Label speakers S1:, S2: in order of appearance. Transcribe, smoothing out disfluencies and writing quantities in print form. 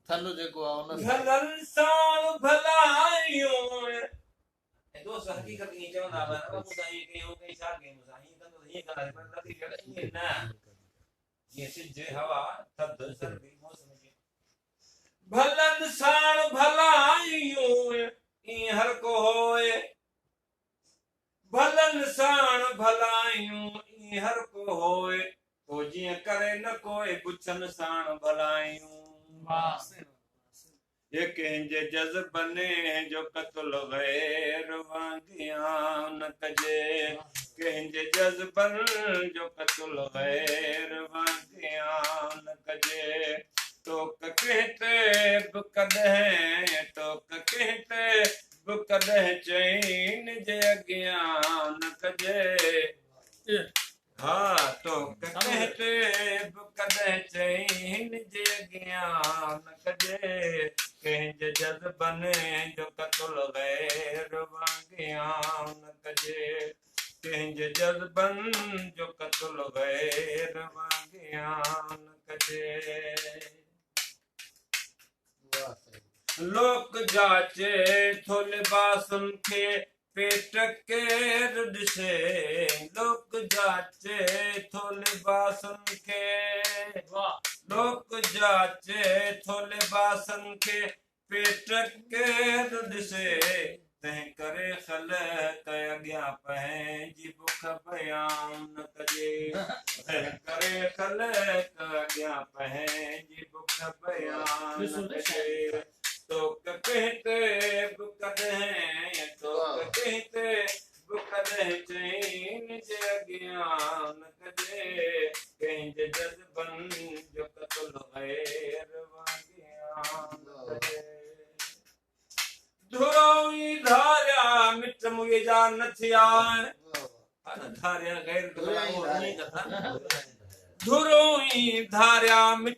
S1: थल जेको आहे उन
S2: भलनि सां भलायूं दोस्त हक़ीक़त ईअं चवंदा हुआ न बाबू साईं कयूं कई छा कयूं असां हीअं कंदो हीअं कंदासीं पर नथी थिए ईअं न जीअं सिज हवा थधि सर्दी मौसम जी भलनि सां भलायूं ईअं हर को होए भलनि सां भलायूं ईअं हर को होए को जीअं करे न कोई पुछनि सां भलायूं ये कंहिंजे जज़्बने जो क़त्ल गैर वांगियां न कजे कंहिंजे जज़्बनि जो क़त्ल गैर वांगियां न कजे टोक कंहिं ते बि कॾहिं टोक कंहिं ते बि कॾहिं चईन जे अॻियां न कजे हा टोक कंहिं ते बि कॾहिं चईन जे अॻियां न कजे कंहिंजे जज़्बने जो क़त्ल गैर वांगियां न कजे कंहिंजे जज़्बनि जो क़त्ल गैर वांगियां न कजे लोक जाचे थो लिबासुनि खे पेट केरु ॾिसे लोक जाचे थो लिबासुनि खे लोक जाचे थो लिबासुनि खे पेट केरु ॾिसे तंहिं करे ख़लक़ अॻियां पंहिंजी बुख बयान न कजे तंहिं करे ख़लक़ अॻियां पंहिंजी बुख बयान न कजे टोक कंहिं ते बि कॾहिं टोक कंहिं ते बि कॾहिं चईन जे अॻियां न कजे कंहिंजे जज़्बनि जो क़त्ल गैर वांगियां न कजे धुरोई धारिया मिट मुए जा न थिया धारिया गैर धुरोई धारिया